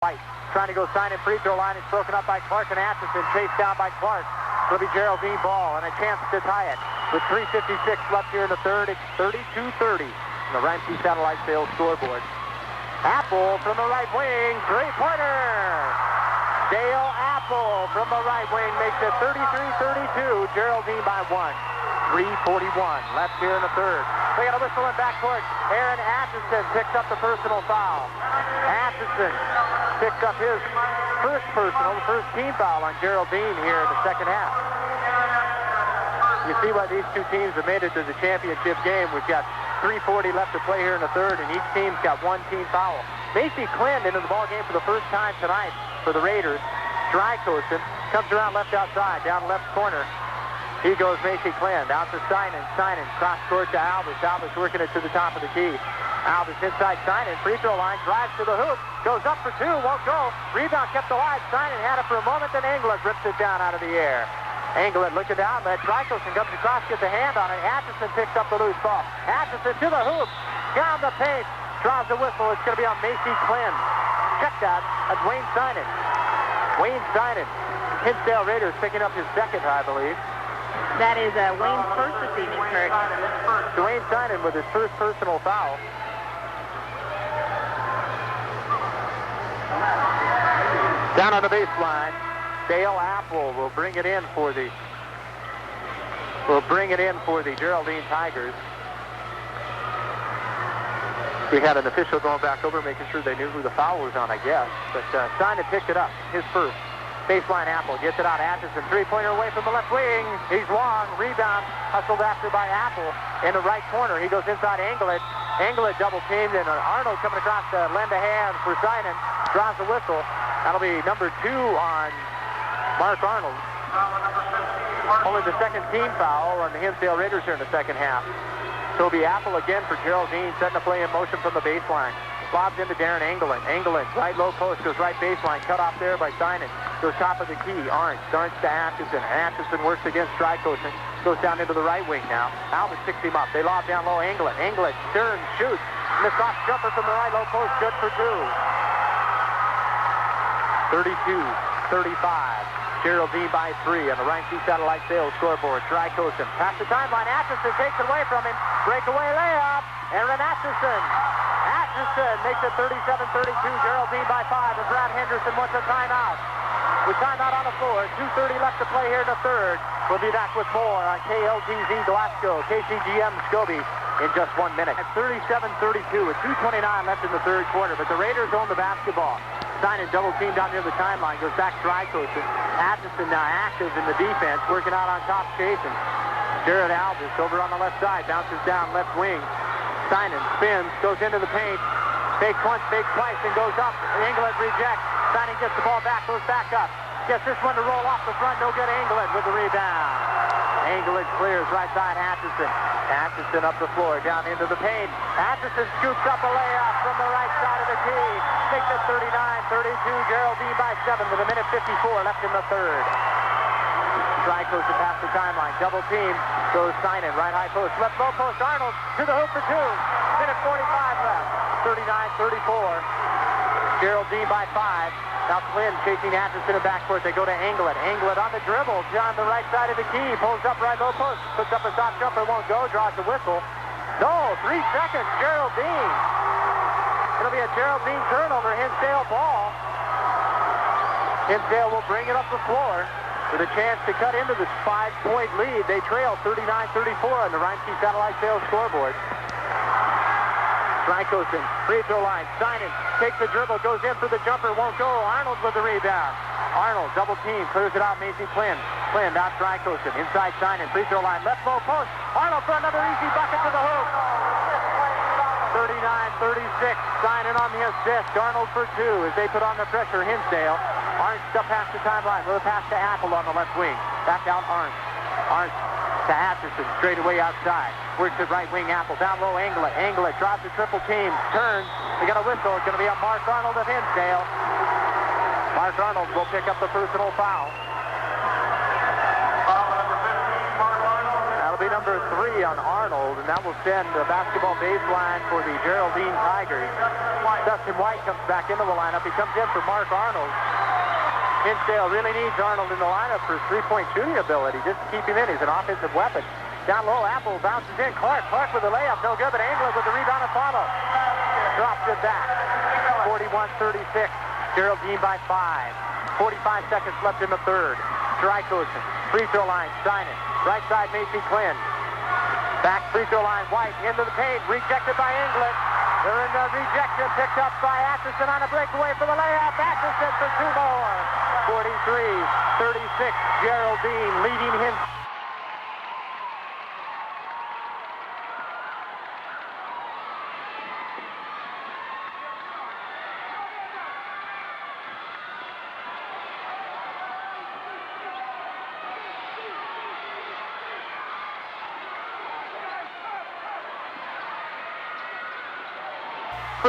White trying to go sign in free throw line. It's broken up by Clark and Atchison. Chased down by Clark. It'll be Geraldine ball and a chance to tie it. With 3:56 left here in the third, it's 32-30 on the Ryan Satellite Sales scoreboard. Apple from the right wing, three-pointer. Dale Apple from the right wing makes it 33-32. Geraldine by one. 3:41 left here in the third. We got a whistle in backcourt. Aaron Atchison picks up the personal foul. Atchison picks up his first team foul on Geraldine here in the second half. You see why these two teams have made it to the championship game. We've got 3:40 left to play here in the third, and each team's got one team foul. Macy Klin into the ball game for the first time tonight for the Raiders. Drykosen comes around left outside, down left corner. He goes Macy Klin, down to Steinen, cross court to Albus. Albus working it to the top of the key. Albus inside Steinen, free throw line, drives to the hoop, goes up for two, won't go. Rebound kept alive. Steinen had it for a moment, then Englert rips it down out of the air. Englert looking down, but Drykosen comes across, gets a hand on it. Atchison picks up the loose ball. Atchison to the hoop, down the paint, draws the whistle. It's going to be on Macy Klin. Checked out at Wayne Steinen. Wayne Steinen, Hinsdale Raiders picking up his second, I believe. That is Wayne's first this evening, Kurt. Dwayne Steinen with his first personal foul. Down on the baseline, Dale Apple will bring it in for the Geraldine Tigers. We had an official going back over, making sure they knew who the foul was on, I guess. But Steinen picked it up, his first. Baseline Apple gets it out. Atchison, three-pointer away from the left wing. He's long. Rebound hustled after by Apple in the right corner. He goes inside Englert. Englert double teamed, and Arnold coming across to lend a hand for Steinen. Draws the whistle. That'll be number 2 on Mark Arnold. Only the second team foul on the Hinsdale Raiders here in the second half. So it'll be Apple again for Geraldine, setting the play in motion from the baseline. Lobs into Darren Englund. Englund, right low post, goes right baseline. Cut off there by Steinen. Goes top of the key. Arndt starts to Atchison. Atchison works against Drykosen. Goes down into the right wing now. Albert picks him up. They lob down low. Englund. Englund turns, shoots. Missed off jumper from the right low post. Good for 2. 32-35. Geraldine by 3 on the Ryan Satellite Sales scoreboard. Drykosen past the timeline. Atchison takes it away from him. Breakaway layup. Aaron Atchison. Atchison makes it 37-32. Geraldine by 5. And Brad Henderson wants a timeout. With timeout on the floor, 2:30 left to play here in the third. We'll be back with more on KLTZ Glasgow, KCGM Scobie in just 1 minute. At 37-32 with 2:29 left in the third quarter, but the Raiders own the basketball. Steinen double team down near the timeline, goes back to Drykosen. Atchison now active in the defense, working out on top, chasing. Jared Albus over on the left side, bounces down left wing. Steinen spins, goes into the paint, fakes once, fakes twice, and goes up. Englund rejects. Steinen gets the ball back, goes back up. Gets this one to roll off the front, no good. Englund with the rebound. Englund clears right side Atchison. Atchison up the floor, down into the paint. Atchison scoops up a layup from the right side of the key. Makes it 39-32. Geraldine by 7 with 1:54 left in the third. Drykosen past the timeline. Double team. Goes Steinen. Right high post. Left low post. Arnold to the hoop for 2. 1:45 left. 39-34. Geraldine by 5. Now Flynn chasing Atchison in backcourt. They go to Englund. Englund on the dribble. On the right side of the key. Pulls up right low post. Puts up a soft jumper. Won't go. Draws the whistle. No. 3 seconds. Geraldine. It'll be a Geraldine turnover. Hinsdale ball. Hinsdale will bring it up the floor with a chance to cut into this 5-point lead. They trail 39-34 on the Ryan Satellite Sales scoreboard. Drykosen, free throw line. Steinen takes the dribble, goes in for the jumper, won't go. Arnold with the rebound. Arnold, double team, clears it out. Macy Klin. Klin, out Drykosen. Inside Steinen, free throw line. Left low post. Arnold for another easy bucket to the hoop. 39-36. Steinen on the assist. Arnold for 2 as they put on the pressure. Hinsdale. Arndt up past the timeline with a pass to Apple on the left wing. Back out Arndt. Arndt to Atchison, straight away outside. Works at right wing Apple. Down low Englund. Englund drops the triple team. Turns. We got a whistle. It's going to be on Mark Arnold of Hinsdale. Mark Arnold will pick up the personal foul. Foul number 15, Mark Arnold. That'll be number 3 on Arnold, and that will send the basketball baseline for the Geraldine Tigers. Dustin White comes back into the lineup. He comes in for Mark Arnold. Hinsdale really needs Arnold in the lineup for three-point shooting ability, just to keep him in. He's an offensive weapon. Down low, Apple bounces in. Clark with the layup, no good, but England with the rebound and follow. Drops it back. 41-36. Geraldine by 5. 45 seconds left in the third. Drykosen, free throw line, Steinen. Right side, Macy Quinn. Back free throw line, White into the paint, rejected by England. They're in the rejection, picked up by Atchison on a breakaway for the layup. Atchison for 2 more. 43-36, Geraldine leading him.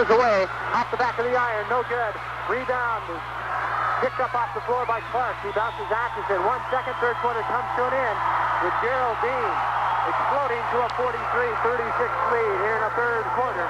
Away, off the back of the iron, no good. Rebound is picked up off the floor by Clark. He bounces Atchison. 1 second, third quarter comes to an end with Geraldine exploding to a 43-36 lead here in the third quarter.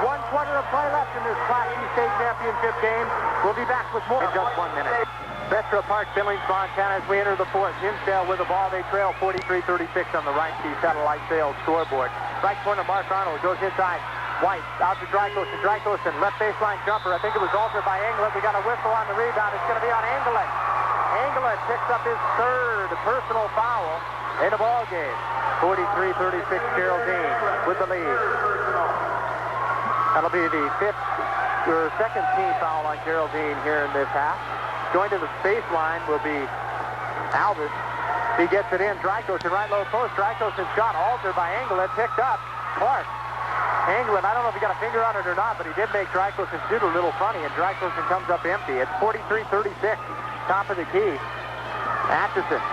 1 quarter of play left in this Class C state championship game. We'll be back with more in just 1 minute. Metro Park, Billings, Montana, as we enter the fourth. Hinsdale with the ball. They trail 43-36 on the right key satellite sales scoreboard. Right corner, Mark Arnold goes inside. White out to Drykosen. Drykosen, left baseline jumper. I think it was altered by England. We got a whistle on the rebound. It's going to be on England. England picks up his third personal foul in the ball game. 43-36, Geraldine with the lead. That'll be the second team foul on Geraldine here in this half. Going to the baseline will be Albus. He gets it in. Drykosen, right low post. Drykosen shot altered by England. Picked up. Clark. England, I don't know if he got a finger on it or not, but he did make Drykosen shoot a little funny, and Drykosen comes up empty. It's 43-36, top of the key. Atchison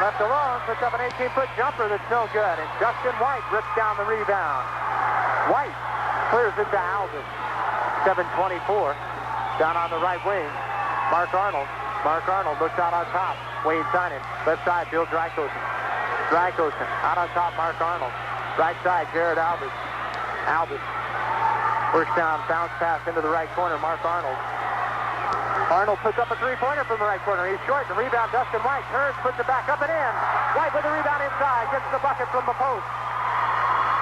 left alone, puts up an 18-foot jumper that's no good, and Justin White rips down the rebound. White clears it to Alvin. 7:24, down on the right wing. Mark Arnold looks out on top. Wayne Steinen, left side, Bill Drykosen. Drykosen, out on top, Mark Arnold. Right side, Jared Albus. Albus works down, bounce pass into the right corner, Mark Arnold. Arnold puts up a three-pointer from the right corner. He's short. The rebound, Dustin White turns, puts it back up and in. White with the rebound inside, gets the bucket from the post.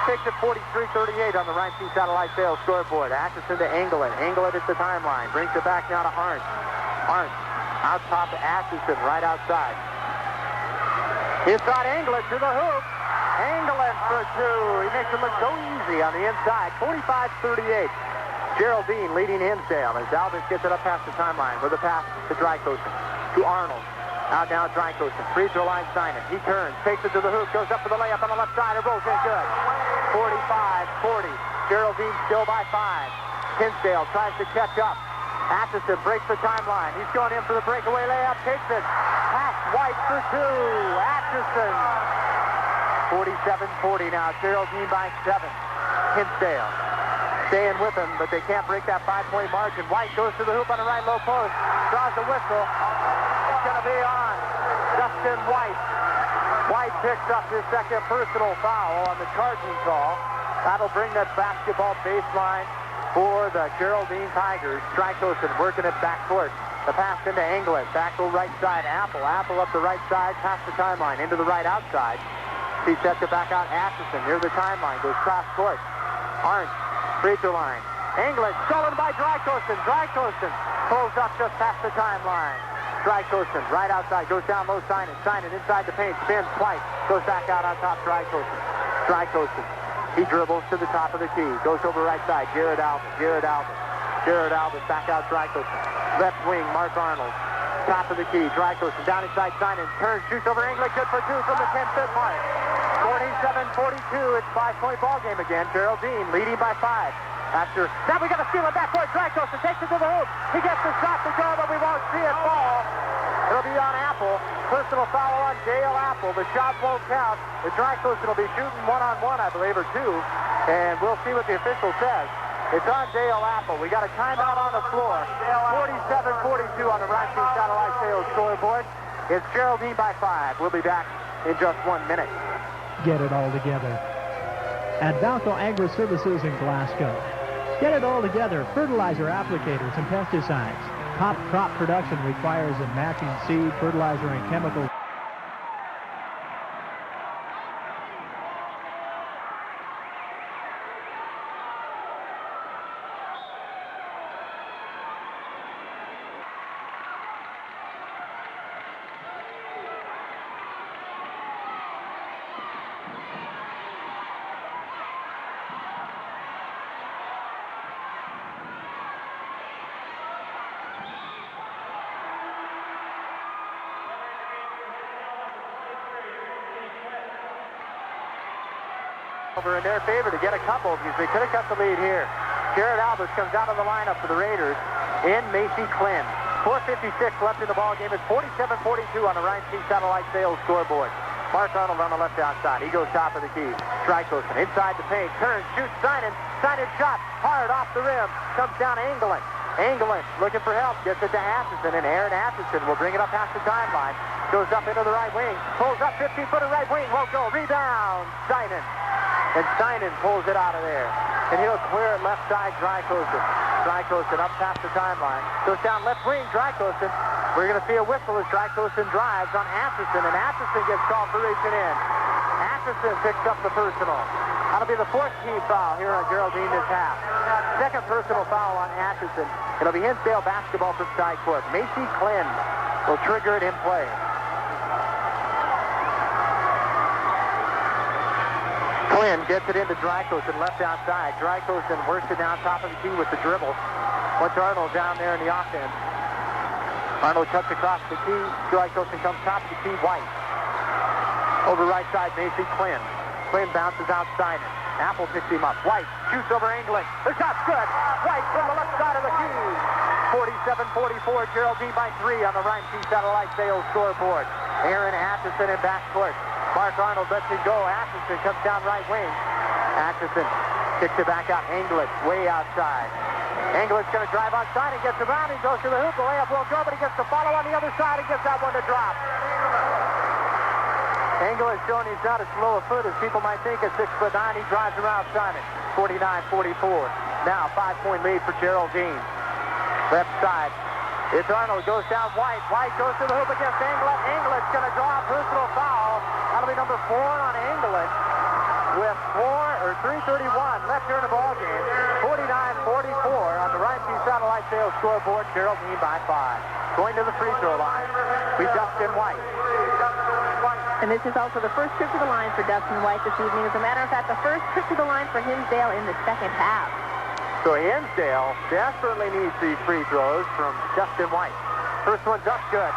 Takes it 43-38 on the right key satellite sales scoreboard. Atchison to England. England at the timeline. Brings it back now to Arndt. Arndt out top to Atchison, right outside. Inside England to the hoop. England for 2. He makes it look so easy on the inside. 45-38. Geraldine leading Hinsdale as Albus gets it up past the timeline with a pass to Drykosen. To Arnold. Out now Drykosen. Free throw line Steinen. He turns, takes it to the hoop, goes up for the layup on the left side. It rolls in good. 45-40. Geraldine still by 5. Hinsdale tries to catch up. Atchison breaks the timeline. He's going in for the breakaway layup. Takes it. Pass White for 2. Atchison. 47-40 now. Geraldine by 7. Hinsdale staying with him, but they can't break that 5-point margin. White goes to the hoop on the right low post. Draws the whistle. It's going to be on Dustin White. White picks up his second personal foul on the charging call. That'll bring that basketball baseline for the Geraldine Tigers. Drykosen working it back court. The pass into England. Back to right side. Apple up the right side. Past the timeline. Into the right outside. He sets it back out. Atchison near the timeline. Goes cross court. Arndt. Free throw line. England stolen by Drykosen. Drykosen pulls up just past the timeline. Drykosen right outside. Goes down low. Steinen. Steinen inside the paint. Spins twice. Goes back out on top. Drykosen. Drykosen. He dribbles to the top of the key. Goes over right side. Jared Albus. Jared Albus back out Drykosen. Left wing. Mark Arnold. Top of the key. Drykosen down inside Steinen. Turns. Shoots over England. Good for 2 from the 10-foot mark. 47-42. It's 5-point ball game again. Geraldine leading by 5. Now we got to steal it back for Drykosen. Takes it to the hoop. He gets the shot to go, but we won't see it fall. It'll be on Apple. Personal foul on Dale Apple. The shot won't count. The Drykosen will be shooting 1-on-1, I believe, or 2. And we'll see what the official says. It's on Dale Apple. We got a timeout on the floor. 47-42 on the Rocky Satellite Sales scoreboard. It's Geraldine by 5. We'll be back in just 1 minute. get it all together. At Valco Agri-Services in Glasgow. Get it all together, fertilizer applicators and pesticides. Top crop production requires a matching seed, fertilizer, and chemicals. Over in their favor to get a couple because they could have cut the lead here. Jared Albers comes out of the lineup for the Raiders in Macy Klin. 4:56 left in the ball game. It's 47-42 on the Ryan Key Satellite Sales scoreboard. Mark Arnold on the left outside. He goes top of the key. Strykosen inside the paint. Turns, shoots, Steinen. Steinen shot hard off the rim. Comes down to Engelland. Engelland looking for help. Gets it to Atchison, and Aaron Atchison will bring it up past the timeline. Goes up into the right wing. Pulls up 15-footer right wing. Won't go. Rebound. Steinen. And Steinen pulls it out of there. And he'll clear it left side, Strykosen. Strykosen up past the timeline. Goes down left wing, Strykosen. We're going to see a whistle as Strykosen drives on Atchison, and Atchison gets called for reaching in. Atchison picks up the personal. That'll be the fourth team foul here on Geraldine this half. Second personal foul on Atchison. It'll be Hinsdale basketball from side court. Macy Klin will trigger it in play. Klin gets it into Strykosen left outside. Strykosen works it down top of the key with the dribble. Once Arnold down there in the offense. Arnold cuts across the key. Strykosen comes top of the key. White. Over right side, Macy Klin. Klin bounces outside. Apple picks him up. White shoots over England. The shot's good. White from the left side of the key. 47-44. Geraldine by 3 on the Ryan Key Satellite Sales scoreboard. Aaron Atchison in backcourt. Mark Arnold lets it go. Atchison comes down right wing. Atchison kicks it back out. England way outside. England's going to drive outside and gets around. He goes to the hoop. The layup won't go, but he gets the follow on the other side and gets that one to drop. England's showing he's not as slow a foot as people might think at 6'9". He drives around Simon. 49-44. Now 5-point lead for Geraldine. Left side. It's Arnold, goes down White. White goes to the hoop against England. England's going to draw a personal foul. That'll be number 4 on England with 3:31 left here in the ball game. 49-44 on the Ryan Key Satellite Sales scoreboard. Geraldine by 5. Going to the free throw line. We Dustin White. And this is also the first trip to the line for Dustin White this evening. As a matter of fact, the first trip to the line for Hinsdale in the second half. So Hinsdale desperately needs these free throws from Dustin White. First one's up good.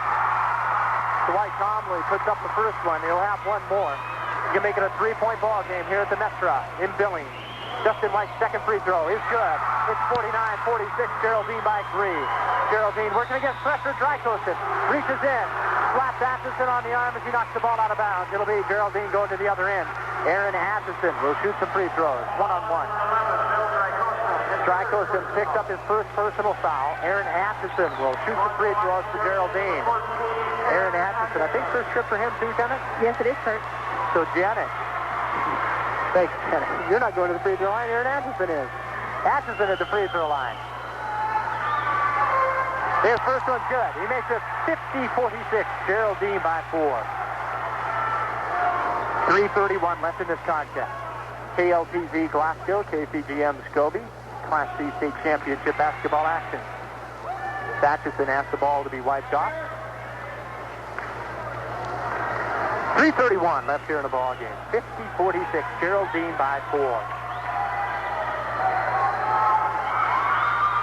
Dwight Comley puts up the first one. He'll have one more. He can make it a 3-point ball game here at the Metra in Billings. Dustin White's second free throw is good. It's 49-46, Geraldine by 3. Geraldine working against pressure. Strykosen reaches in. Slaps Atchison on the arm as he knocks the ball out of bounds. It'll be Geraldine going to the other end. Aaron Atchison will shoot some free throws. One-on-one. Strykosen picks up his first personal foul. Aaron Atchison will shoot some free throws for Geraldine. Aaron Atchison, I think first trip for him too, Janet? Yes, it is, Kurt. So Janet, thanks, Janet. You're not going to the free throw line. Aaron Atchison is. Atchison at the free throw line. His first one's good. He makes it 50-46. Geraldine by 4. 3:31 left in this contest. KLTV Glasgow, KCGM Scobie. Class C state championship basketball action. Atchison asked the ball to be wiped off. 3:31 left here in the ball game. 50-46. Geraldine by 4.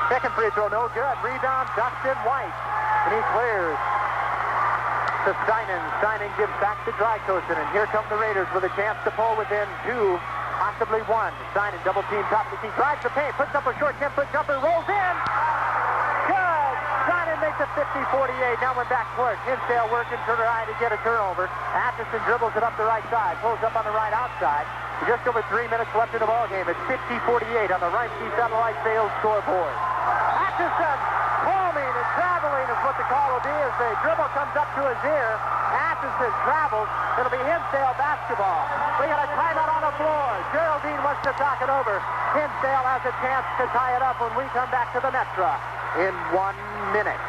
Second free throw, no good. Rebound, Dustin White. And he clears to Steinen. Steinen gives back to Strykosen. And here come the Raiders with a chance to pull within 2, possibly 1. Steinen double team top of the key. Drives the paint, puts up a short 10-foot jumper, rolls in. Good. Steinen makes it 50-48. Now we're back court. Hinsdale working to try to get a turnover. Atchison dribbles it up the right side. Pulls up on the right outside. Just over 3 minutes left in the ball game. It's 50-48 on the Ryan Key Satellite Sales scoreboard. Atchison, homing and traveling is what the call will be as the dribble comes up to his ear. Atchison travels. It'll be Hinsdale basketball. We got a timeout on the floor. Geraldine wants to talk it over. Hinsdale has a chance to tie it up when we come back to the Metra in 1 minute.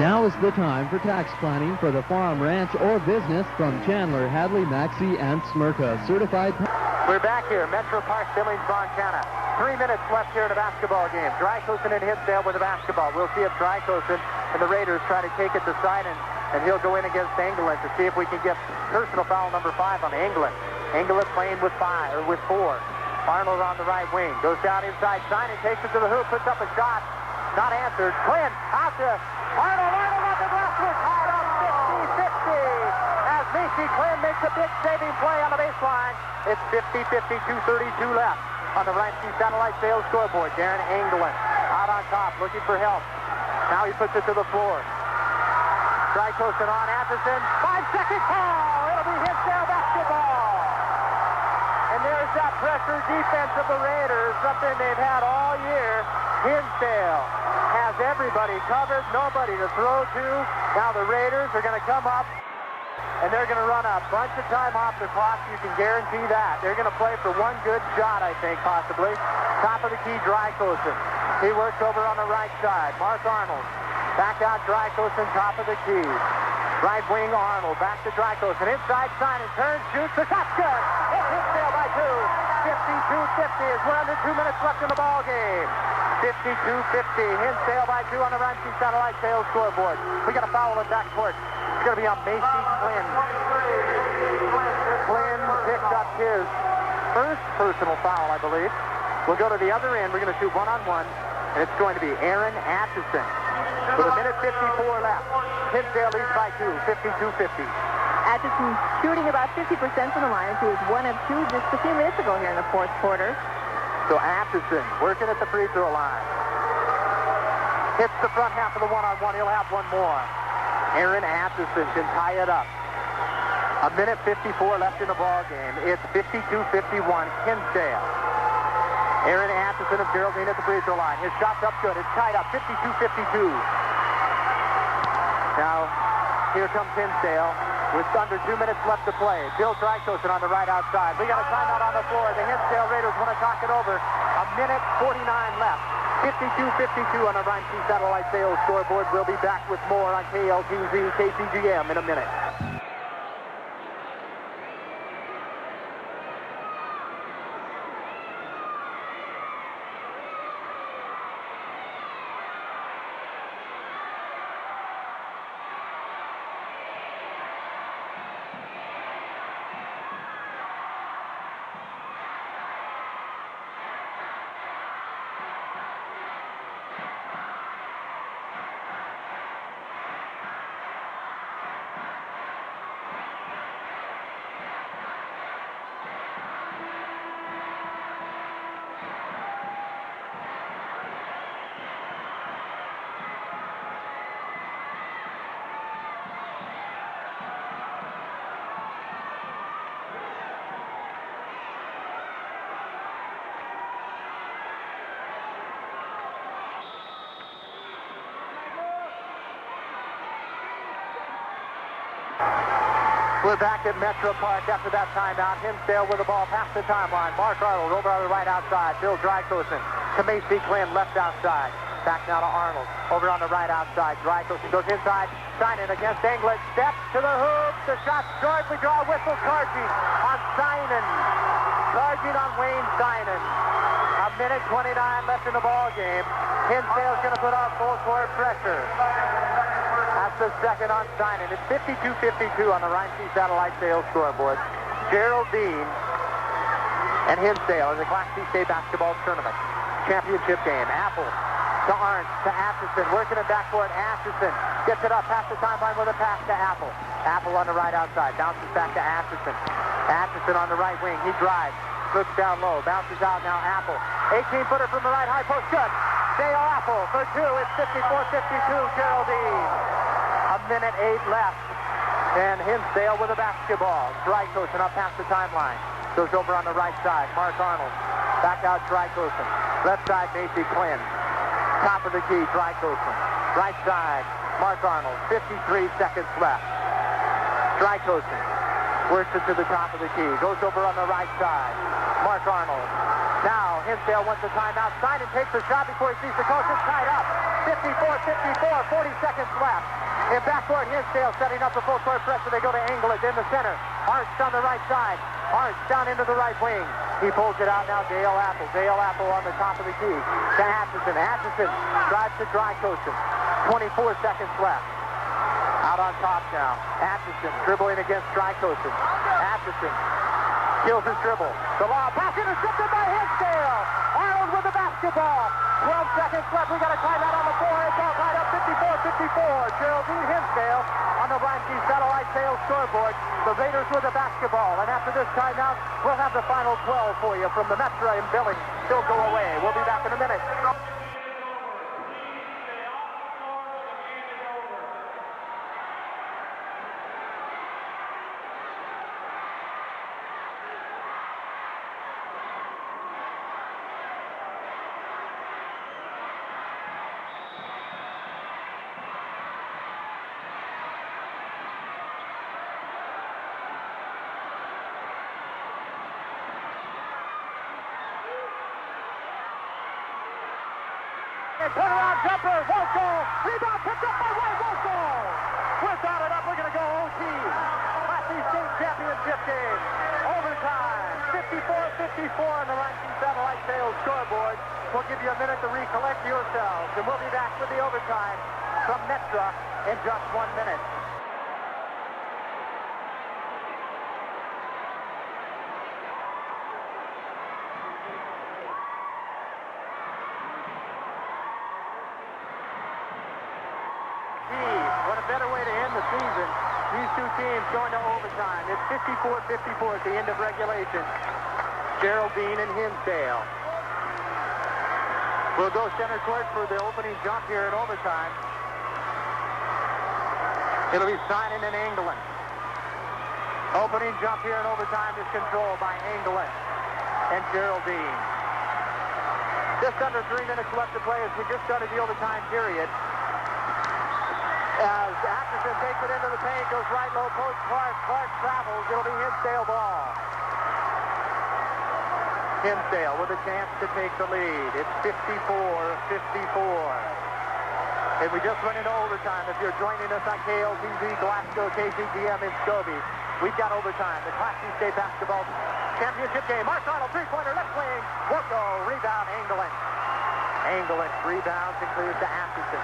Now is the time for tax planning for the farm, ranch, or business from Chandler, Hadley, Maxey, and Smyrka. Certified. We're back here, Metro Park, Billings, Montana. 3 minutes left here in the basketball game. Drycosen and Hinsdale with the basketball. We'll see if Drycosen and the Raiders try to take it to Sinan, and he'll go in against England to see if we can get personal foul number 5 on England. England playing with 4. Arnold on the right wing. Goes down inside. Sinan takes it to the hoop, puts up a shot. Not answered. Quinn out to Arnold. Arnold on the glass. We're tied up 50-50 as Macy Quinn makes a big saving play on the baseline. It's 50-50, 2:32 left on the Rhinestone Satellite Sales scoreboard. Darren England out on top, looking for help. Now he puts it to the floor. Drycosen on Atchison. 5-second call. It'll be Hinsdale basketball. And there's that pressure defense of the Raiders, something they've had all year. Hinsdale has everybody covered, nobody to throw to. Now the Raiders are going to come up, and they're going to run a bunch of time off the clock. You can guarantee that. They're going to play for one good shot, I think, possibly. Top of the key, Drycosen. He works over on the right side. Mark Arnold. Back out Drycosen, top of the key. Right wing Arnold. Back to Drycosen. Inside Sinan. Turns, shoots. The shot's good. It's Hinsdale by 2. 52-50 as we're under 2 minutes left in the ball game. 52-50. Hinsdale by 2 on the Rhinestone Satellite Sales scoreboard. We got a foul in backcourt. It's going to be on Macy Flynn. Flynn picked up his first personal foul, I believe. We'll go to the other end. We're going to shoot one-on-one, and it's going to be Aaron Atchison. With a minute 54 left. Hinsdale leads by 2, 52-50. Atchison shooting about 50% from the line. He was 1 of 2 just a few minutes ago here in the fourth quarter. So Atchison working at the free throw line. Hits the front half of the one-on-one. He'll have one more. Aaron Atchison can tie it up. A minute 54 left in the ball game. It's 52-51 Hinsdale. Aaron Atchison of Geraldine at the free throw line. His shot's up good. It's tied up 52-52. Now, here comes Hinsdale with under 2 minutes left to play. Bill Drycosen on the right outside. We got a timeout on the floor. The Hinsdale Raiders want to talk it over. A minute 49 left. 52-52 on the Rhinestone Satellite Sales scoreboard. We'll be back with more on KLTZ, KCGM in a minute. We're back at Metro Park after that timeout. Hinsdale with the ball past the timeline. Mark Arnold over on the right outside. Bill Drycosen to Macy Quinn left outside. Back now to Arnold over on the right outside. Drycosen goes inside. Sinan against England. Steps to the hoop. The shot's short. We draw a whistle charging on Sinan. Charging on Wayne Sinan. A minute 29 left in the ball game. Hinsdale's going to put on full court pressure. That's the second on Sinan. It's 52-52 on the Rhinestone Satellite Sales scoreboard. Geraldine and Hinsdale in the Class C State Basketball Tournament Championship game. Apple to Arndt to Atchison. Working in backcourt. Atchison gets it up past the timeline with a pass to Apple. Apple on the right outside. Bounces back to Atchison. Atchison on the right wing. He drives. Looks down low. Bounces out now. Apple. 18-footer from the right high post. Good. Dale Apple for 2. It's 54-52 Geraldine. A minute 8 left. And Hinsdale with a basketball. Drycosen up past the timeline. Goes over on the right side. Mark Arnold Back out, Drykosen. Left side, Macy Quinn. Top of the key, Drykosen. Right side, Mark Arnold. 53 seconds left. Drykosen works it to the top of the key. Goes over on the right side. Mark Arnold. Now, Hinsdale wants a timeout. Stein and takes the shot before he sees the coach. It's tied up. 54-54, 40 seconds left. In backcourt, Hinsdale setting up the full court pressure. They go to Englund in the center. Arts on the right side. Arts down into the right wing. He pulls it out now. Dale Apple. Dale Apple on the top of the key. To Atchison. Atchison drives to Drykosen. 24 seconds left. Out on top now. Atchison dribbling against Drykosen. Atchison kills his dribble. The lob pass intercepted by Hinsdale. Arnold with the basketball. 12 seconds left. We got a timeout on the floor. It's all tied up 54-54. Geraldine Hinsdale on the Ryan Satellite Sales scoreboard. The Raiders with the basketball. And after this timeout, we'll have the final 12 for you from the Metro and Billings. Still go away. We'll be back in a minute. Turnaround jumper, won't go. Rebound picked up by White, won't go. Without it up, we're going to go OT. Class C state championship game. Overtime. 54-54 on the Ryan Satellite Sales scoreboard. We'll give you a minute to recollect yourselves, and we'll be back with the overtime from Metra in just 1 minute. Season. These two teams going to overtime. It's 54-54 at the end of regulation. Geraldine and Hinsdale. We'll go center court for the opening jump here in overtime. It'll be Stein and Englund. Opening jump here in overtime is controlled by Englund and Geraldine. Just under 3 minutes left to play as we just started the overtime period. As Atchison takes it into the paint, goes right low post, Clark travels. It'll be Hinsdale ball. Hinsdale with a chance to take the lead. It's 54-54. And we just went into overtime. If you're joining us on KLTV, Glasgow, KZGM in Scobie, we've got overtime. The Class C State Basketball Championship game. Mark Arnold, three-pointer, left wing. Woko, rebound, Englund. Englund rebounds and clears to Atchison.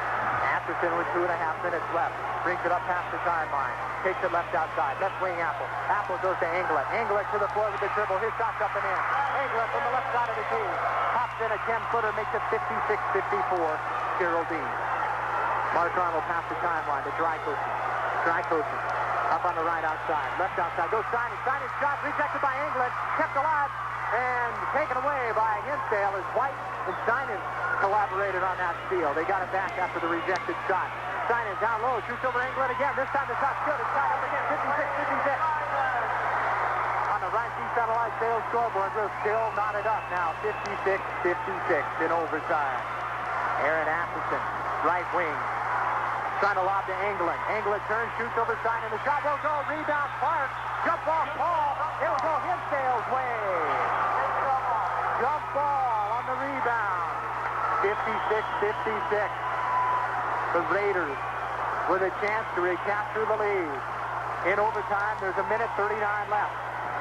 Atchison with 2.5 minutes left. Brings it up past the timeline. Takes it left outside. Left wing Apple. Apple goes to Englund. Englund to the floor with the dribble. His shot's up and in. Englund from the left side of the key. Pops in a 10-footer. Makes it 56-54. Geraldine. Mark Arnold past the timeline to Drykosen. Drykosen up on the right outside. Left outside. Goes Stein. Stein's shot rejected by Englund. Kept alive and taken away by Hinsdale as White and Stein collaborated on that steal. They got it back after the rejected shot. Stein is down low, shoots over Englund again. This time the shot's good. It's tied up again, 56-56. On the Ryan Satellite Sales scoreboard, we're still knotted up now, 56-56 in overtime. Aaron Atchison, right wing. Trying to lob to Englund. Englund turns, shoots over Stein, and the shot will go. Rebound, Clark. Jump off Paul. It'll go Hinsdale's way. Jump ball on the rebound. 56-56. The Raiders with a chance to recapture the lead. In overtime, there's a minute 39 left.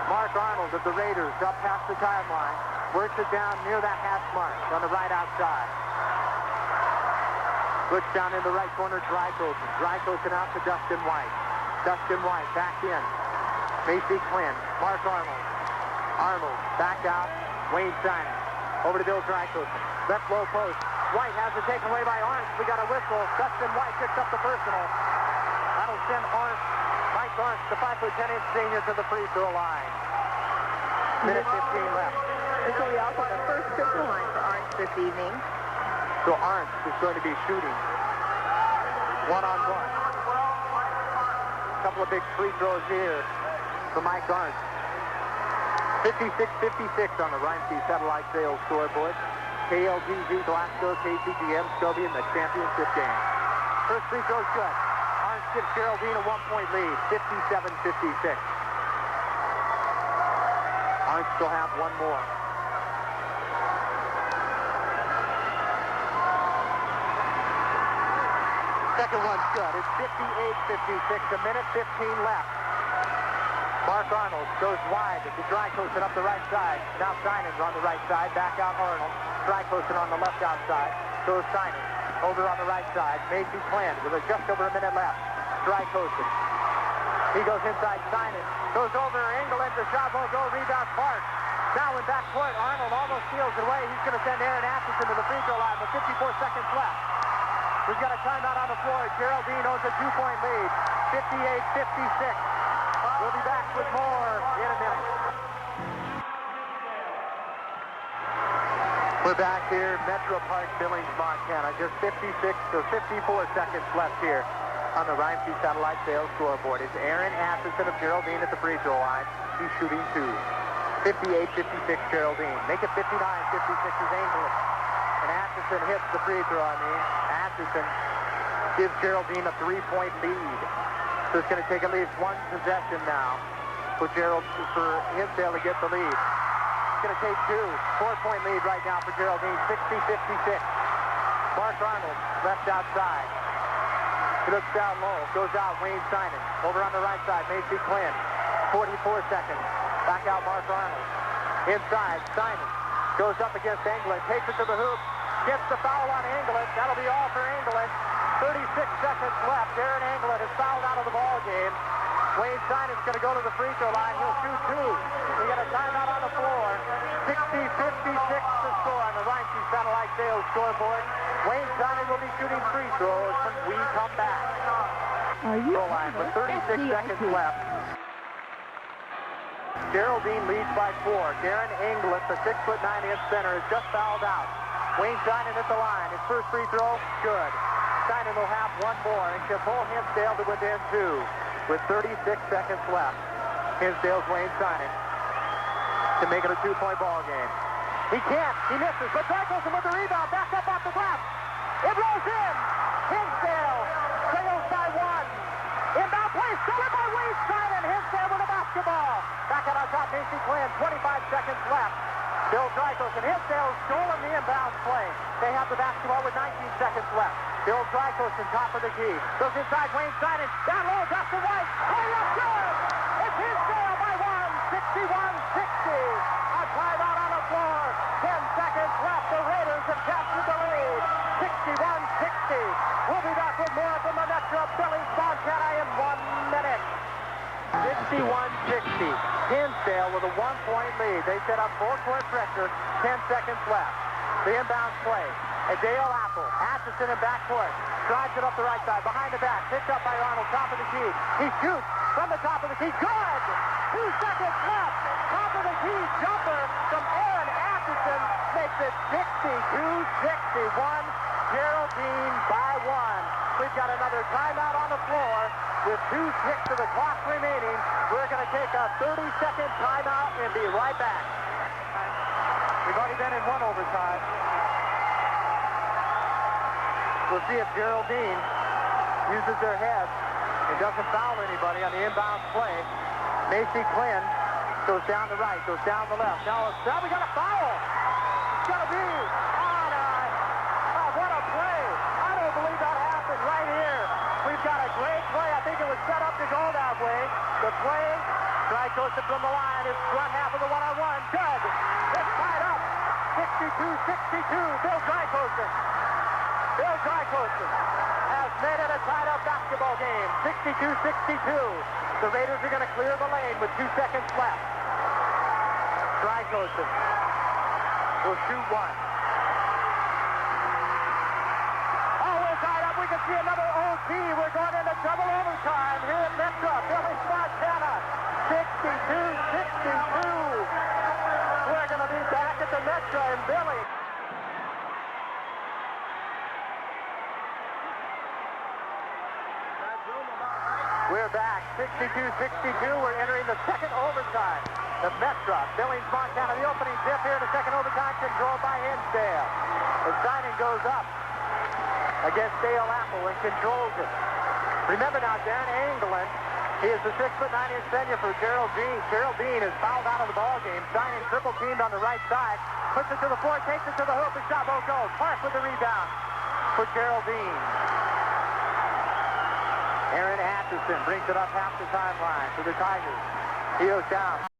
Mark Arnold of the Raiders up past the timeline. Works it down near that hash mark on the right outside. Puts down in the right corner, Drykosen. Drykosen out to Dustin White. Dustin White back in. Macy Quinn. Mark Arnold. Arnold back out. Wayne Stein. Over to Bill Drykosen. Left low post. White has it taken away by Arndt. We got a whistle. Dustin White picks up the personal. That'll send Mike Arndt, the 5'10" senior, to the free throw line. Minute 15 left. This will be also the first trip to the line for Arndt this evening. So Arndt is going to be shooting one-on-one. A couple of big free throws here for Mike Arndt. 56-56 on the Rhine Satellite Sales scoreboard. KLGZ Glasgow, KCGM Scobie in the championship game. First free throw's good. Orange gives Geraldine a 1-point lead, 57-56. Orange still have one more. Second one's good. It's 58-56, a minute 15 left. Mark Arnold goes wide to Drykosen up the right side. Now Sinan's on the right side. Back out Arnold. Drykosen on the left outside. Goes Sinan. Over on the right side. Macy Clan with just over a minute left. Drykosen. He goes inside Sinan. Goes over England. The shot won't go. Rebound Clark. Now in backcourt, Arnold almost steals it away. He's going to send Aaron Atkinson to the free throw line with 54 seconds left. We've got a timeout on the floor. Geraldine owns a 2-point lead. 58-56. We'll be back with more in a minute. We're back here, Metro Park, Billings, Montana. Just 56 or 54 seconds left here on the Rhine Satellite Sales scoreboard. It's Aaron Atkinson of Geraldine at the free throw line. He's shooting 2. 58-56 Geraldine. Make it 59-56 is English. And Atkinson hits the free throw, Atkinson gives Geraldine a 3-point lead. So it's going to take at least one possession now for Hinsdale to get the lead. It's going to take 2. 4-point lead right now for Geraldine, 60-56. Mark Arnold left outside. He looks down low, goes out, Wayne Sinan. Over on the right side, Macy Quinn. 44 seconds. Back out Mark Arnold. Inside, Sinan goes up against England, takes it to the hoop, gets the foul on England. That'll be all for England. 36 seconds left. Aaron England is fouled out of the ball game. Wayne Sinan's going to go to the free throw line. He'll shoot 2. We got a timeout on the floor. 60-56 to score on the Rhine Satellite Sales scoreboard. Wayne Sinan will be shooting free throws when we come back. Goal line with 36 seconds left. Geraldine leads by 4. Darren England, the 6'9" center, is just fouled out. Wayne Sinan at the line. His first free throw, good. Sinan will have one more and can pull Hinsdale to within 2 with 36 seconds left. Hinsdale's Wayne Sinan to make it a 2-point ball game. He can't. He misses, but Drykosen with the rebound. Back up off the glass. It rolls in. Hinsdale trails by 1. Inbound play stolen by Wayne Sinan. Hinsdale with the basketball. Back out on top, Macy Quinn. 25 seconds left. Bill Drykosen. Hinsdale stolen the inbound play. They have the basketball with 19 seconds left. Bill Drykosen, top of the key. Goes inside Wayne Sinan. Down low, Dustin White. Play up good. It's Hinsdale by 1. 61-60. A timeout on the floor. 10 seconds left. The Raiders have captured the lead. 61-60. We'll be back with more from the Metro Billings, Montana in 1 minute. 61-60. Hinsdale with a 1-point lead. They set up full-court pressure. 10 seconds left. The inbound play. Dale Apple. Atkinson in backcourt. Drives it up the right side. Behind the back. Picked up by Arnold. Top of the key. He shoots from the top of the key. Good! 2 seconds left. Top of the key jumper from Aaron Atkinson makes it 62-61. Geraldine by 1. We've got another timeout on the floor with 2 ticks of the clock remaining. We're going to take a 30-second timeout and be right back. We've already been in 1 overtime. We'll see if Geraldine uses their head and doesn't foul anybody on the inbound play. Macy Quinn goes down the right, goes down the left. Now we got a foul. It's got to be on what a play. I don't believe that happened right here. We've got a great play. I think it was set up to go that way. The play, Drykosen from the line, is front half of the one-on-one. Good. It's tied up. 62-62. Bill Drykosen. Bill Drykosen has made it a tied-up basketball game. 62-62. The Raiders are going to clear the lane with 2 seconds left. Drykosen will shoot 1. Oh, we're tied up. We can see another OT. We're going into double overtime here at Metro Billings, Montana. 62-62. We're going to be back at the Metro in Billings. We're back, 62-62. We're entering the second overtime. The Metra. Billings, Montana. The opening zip here to second overtime. Controlled by Hinsdale. The signing goes up against Dale Apple and controls it. Remember now, Darren Engelland, he is the 6'9" senior for Geraldine. Geraldine is fouled out of the ball game. Signing triple teamed on the right side. Puts it to the floor, takes it to the hoop. The shot won't go. Park with the rebound for Geraldine. Aaron Atchison brings it up half the timeline for the Tigers. He goes down.